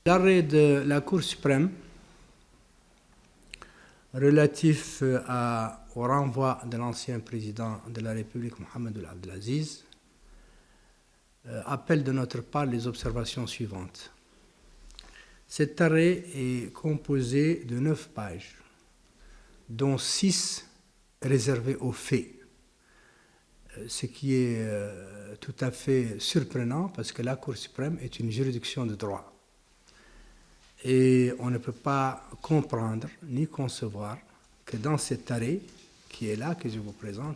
L'arrêt de la Cour suprême relatif au renvoi de l'ancien président de la République, Mohamed Ould Abdelaziz, appelle de notre part les observations suivantes. Cet arrêt est composé de 9 pages, dont 6 réservées aux faits, ce qui est tout à fait surprenant parce que la Cour suprême est une juridiction de droit. Et on ne peut pas comprendre ni concevoir que dans cet arrêt qui est là, que je vous présente,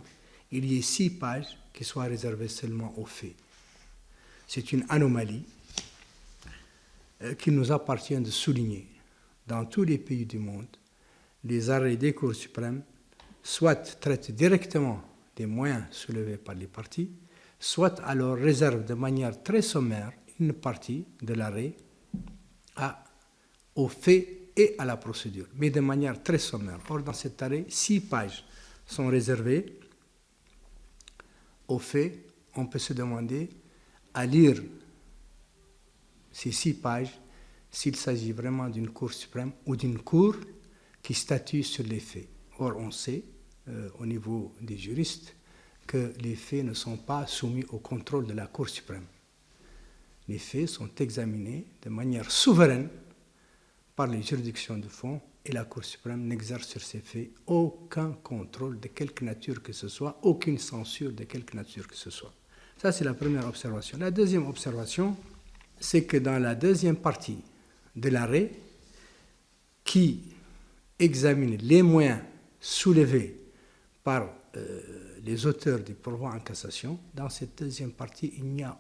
il y ait 6 pages qui soient réservées seulement aux faits. C'est une anomalie qu'il nous appartient de souligner. Dans tous les pays du monde, les arrêts des cours suprêmes soit traitent directement des moyens soulevés par les parties, soit alors réservent de manière très sommaire une partie de l'arrêt aux faits et à la procédure, mais de manière très sommaire. Or, dans cet arrêt, 6 pages sont réservées aux faits. On peut se demander, à lire ces 6 pages, s'il s'agit vraiment d'une Cour suprême ou d'une Cour qui statue sur les faits. Or, on sait, au niveau des juristes, que les faits ne sont pas soumis au contrôle de la Cour suprême. Les faits sont examinés de manière souveraine par les juridictions de fond et la Cour suprême n'exerce sur ces faits aucun contrôle de quelque nature que ce soit, aucune censure de quelque nature que ce soit. Ça, c'est la première observation. La deuxième observation, c'est que dans la deuxième partie de l'arrêt, qui examine les moyens soulevés par les auteurs du pourvoi en cassation, dans cette deuxième partie, il n'y a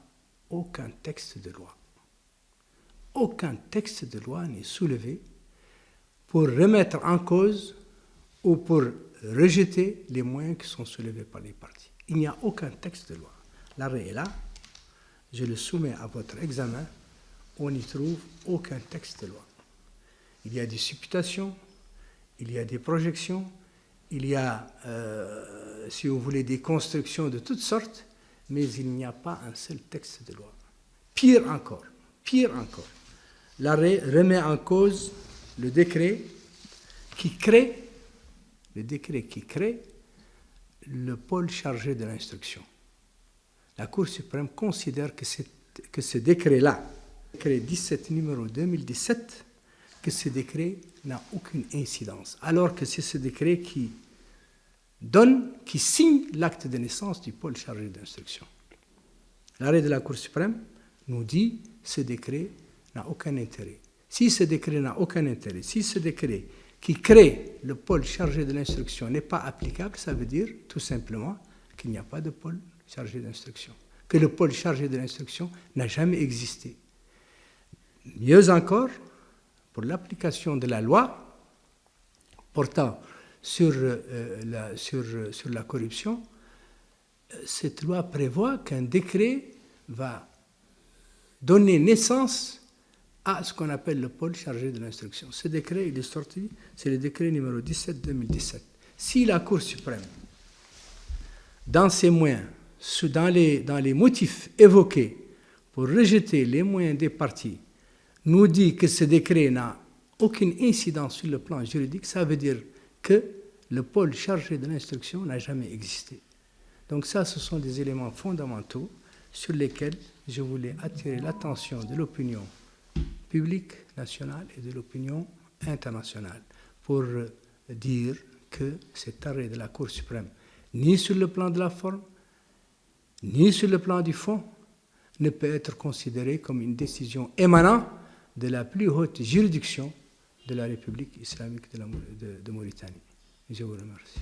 aucun texte de loi. Aucun texte de loi n'est soulevé pour remettre en cause ou pour rejeter les moyens qui sont soulevés par les parties. Il n'y a aucun texte de loi. L'arrêt est là, je le soumets à votre examen, on n'y trouve aucun texte de loi. Il y a des supputations, il y a des projections, il y a, si vous voulez, des constructions de toutes sortes, mais il n'y a pas un seul texte de loi. Pire encore, l'arrêt remet en cause le décret qui crée le pôle chargé de l'instruction. La Cour suprême considère que ce décret-là, décret 17 numéro 2017, que ce décret n'a aucune incidence, alors que c'est ce décret qui signe l'acte de naissance du pôle chargé d'instruction. L'arrêt de la Cour suprême nous dit que ce décret n'a aucun intérêt. Si ce décret n'a aucun intérêt, si ce décret qui crée le pôle chargé de l'instruction n'est pas applicable, ça veut dire tout simplement qu'il n'y a pas de pôle chargé d'instruction, que le pôle chargé de l'instruction n'a jamais existé. Mieux encore, pour l'application de la loi portant sur la corruption, cette loi prévoit qu'un décret va donner naissance à ce qu'on appelle le pôle chargé de l'instruction. Ce décret, il est sorti, c'est le décret numéro 17-2017. Si la Cour suprême, dans ses moyens, dans les motifs évoqués pour rejeter les moyens des parties, nous dit que ce décret n'a aucune incidence sur le plan juridique, ça veut dire que le pôle chargé de l'instruction n'a jamais existé. Donc ça, ce sont des éléments fondamentaux sur lesquels je voulais attirer l'attention de l'opinion publique nationale et de l'opinion internationale pour dire que cet arrêt de la Cour suprême, ni sur le plan de la forme, ni sur le plan du fond, ne peut être considéré comme une décision émanant de la plus haute juridiction de la République islamique de Mauritanie. Je vous remercie.